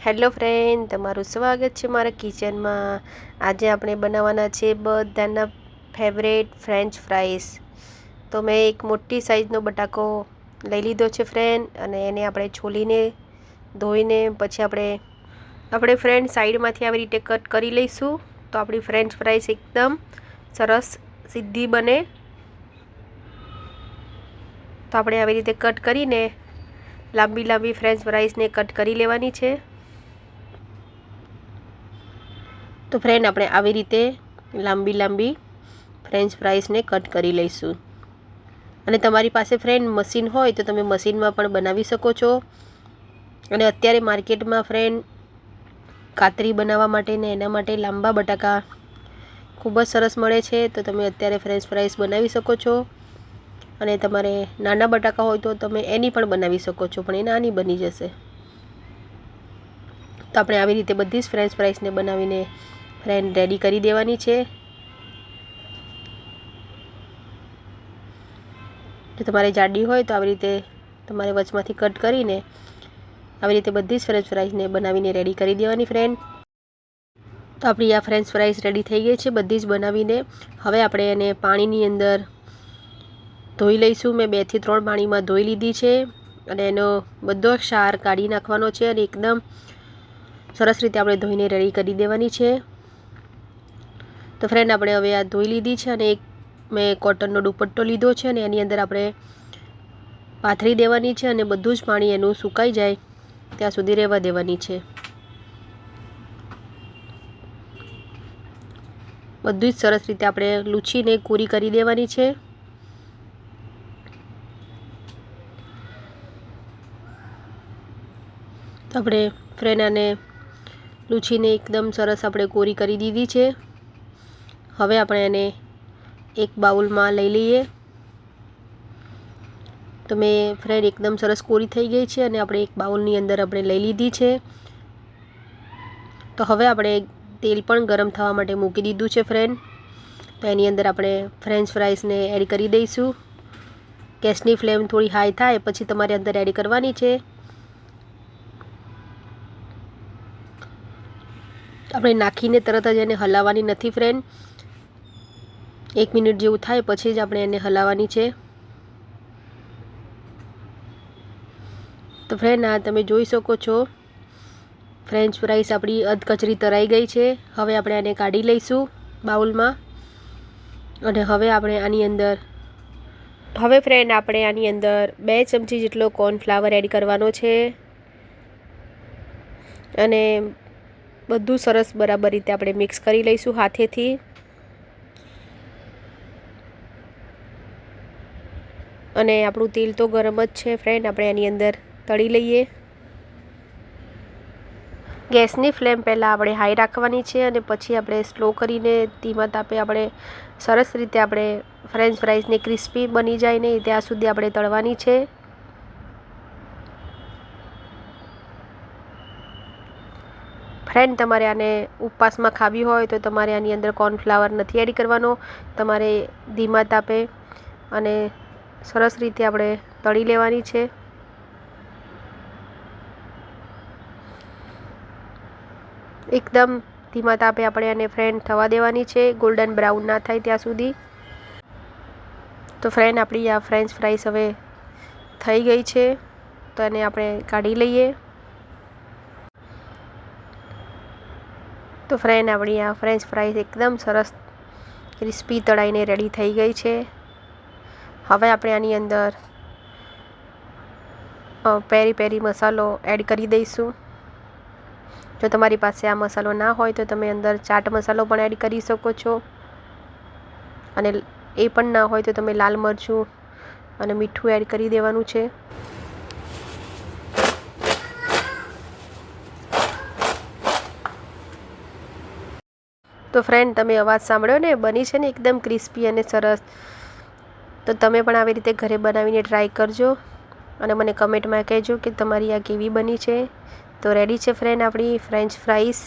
Hello friend, તમારું સ્વાગત છે મારા કિચનમાં। આજે આપણે બનાવવાના છે બધાના ફેવરેટ ફ્રેન્ચ ફ્રાઈસ। તો મેં એક મોટી સાઈઝનો બટાકો લઈ લીધો છે ફ્રેન્ડ, અને એને આપણે છોલીને ધોઈને પછી આપણે ફ્રેન્ડ સાઈડમાંથી આવી રીતે કટ કરી લઈશું, તો આપણી ફ્રેન્ચ ફ્રાઈસ એકદમ સરસ સીધી બને। તો આપણે આવી રીતે કટ કરીને લાંબી લાંબી ફ્રેન્ચ ફ્રાઈસને કટ કરી લેવાની છે। તો ફ્રેન્ડ આપણે આવી રીતે લાંબી લાંબી ફ્રેન્ચ ફ્રાઈસને કટ કરી લઈશું। અને તમારી પાસે ફ્રેન્ડ મશીન હોય તો તમે મશીનમાં પણ બનાવી શકો છો। અને અત્યારે માર્કેટમાં ફ્રેન્ડ કાતરી બનાવવા માટે ને એના માટે લાંબા બટાકા ખૂબ જ સરસ મળે છે, તો તમે અત્યારે ફ્રેન્ચ ફ્રાઈસ બનાવી શકો છો। અને તમારે નાના બટાકા હોય તો તમે એની પણ બનાવી શકો છો, પણ એ નાની બની જશે। તો આપણે આવી રીતે બધી જ ફ્રેન્ચ ફ્રાઈસને બનાવીને ફ્રેન્ડ રેડી કરી દેવાની છે। જો તમારે જાડી હોય તો આવી રીતે તમારે વચમાંથી કટ કરીને આવી રીતે બધી જ ફ્રેન્ચ ફ્રાઈસને બનાવીને રેડી કરી દેવાની ફ્રેન્ડ। તો આપણી આ ફ્રેન્ચ ફ્રાઈસ રેડી થઈ ગઈ છે બધી જ બનાવીને। હવે આપણે એને પાણીની અંદર ધોઈ લઈશું। મેં 2 થી 3 પાણીમાં ધોઈ લીધી છે, અને એનો બધો ક્ષાર કાઢી નાખવાનો છે, અને એકદમ સરસ રીતે આપણે ધોઈને રેડી કરી દેવાની છે। તો ફ્રેન્ડ આપણે હવે આ ધોઈ લીધી છે, અને એક મેં કોટનનો દુપટ્ટો લીધો છે, અને એની અંદર આપણે પાથરી દેવાની છે, અને બધું જ પાણી એનું સુકાઈ જાય ત્યાં સુધી રહેવા દેવાની છે। બધું જ સરસ રીતે આપણે લૂછીને કોરી કરી દેવાની છે। તો આપણે ફ્રેન્ડ આને લૂછીને એકદમ સરસ આપણે કોરી કરી દીધી છે। હવે આપણે એને એક બાઉલમાં લઈ લઈએ। તો મેં ફ્રેન્ડ એકદમ સરસ કોરી થઈ ગઈ છે, અને આપણે એક બાઉલની અંદર આપણે લઈ લીધી છે। તો હવે આપણે તેલ પણ ગરમ થવા માટે મૂકી દીધું છે ફ્રેન્ડ। તો એની અંદર આપણે ફ્રેન્ચ ફ્રાઈસને એડ કરી દઈશું। ગેસની ફ્લેમ થોડી હાઈ થાય પછી તમારે અંદર એડ કરવાની છે। આપણે નાખીને તરત જ એને હલાવવાની નથી ફ્રેન્ડ, 1 મિનિટ જેવું થાય પછી જ આપણે એને હલાવવાની છે। તો ફ્રેન્ડ આ તમે જોઈ શકો છો ફ્રેન્ચ ફ્રાઈસ આપણી અધકચરી તળાઈ ગઈ છે। હવે આપણે આને કાઢી લઈશું બાઉલમાં, અને હવે ફ્રેન્ડ આપણે આની અંદર 2 ચમચી જેટલો કોર્નફ્લાવર એડ કરવાનો છે, અને બધું સરસ બરાબર રીતે આપણે મિક્સ કરી લઈશું હાથેથી। અને આપણું તેલ તો ગરમ જ છે ફ્રેન્ડ, આપણે એની અંદર તળી લઈએ। ગેસની ફ્લેમ પહેલાં આપણે હાઈ રાખવાની છે, અને પછી આપણે સ્લો કરીને ધીમા તાપે આપણે સરસ રીતે આપણે ફ્રેન્ચ ફ્રાઈસને ક્રિસ્પી બની જાય ને ત્યાં સુધી આપણે તળવાની છે। ફ્રેન્ડ તમારે આને ઉપવાસમાં ખાવી હોય તો તમારે આની અંદર કોર્નફ્લાવર નથી એડ કરવાનો, તમારે ધીમા તાપે અને સરસ રીતે આપણે તળી લેવાની છે। એકદમ ધીમા તાપે આપણે આને ફ્રેન્ડ થવા દેવાની છે, ગોલ્ડન બ્રાઉન ના થાય ત્યાં સુધી। તો ફ્રેન્ડ આપણી આ ફ્રેન્ચ ફ્રાઈસ હવે થઈ ગઈ છે, તો એને આપણે કાઢી લઈએ। તો ફ્રેન્ડ આપણી આ ફ્રેન્ચ ફ્રાઈસ એકદમ સરસ ક્રિસ્પી તળાઈને રેડી થઈ ગઈ છે। હવે આપણે આની અંદર પેરી પેરી મસાલો એડ કરી દઈશું। જો તમારી પાસે આ મસાલો ના હોય તો તમે અંદર ચાટ મસાલો પણ એડ કરી શકો છો, અને એ પણ ના હોય તો તમે લાલ મરચું અને મીઠું એડ કરી દેવાનું છે। તો ફ્રેન્ડ તમે અવાજ સાંભળ્યો ને, બની છે ને એકદમ ક્રિસ્પી અને સરસ। તો તમે પણ આવી રીતે ઘરે બનાવીને ટ્રાય કરજો, અને મને કમેન્ટમાં કહેજો કે તમારી આ કેવી બની છે। તો રેડી છે ફ્રેન્ડ આપણી ફ્રેન્ચ ફ્રાઈસ।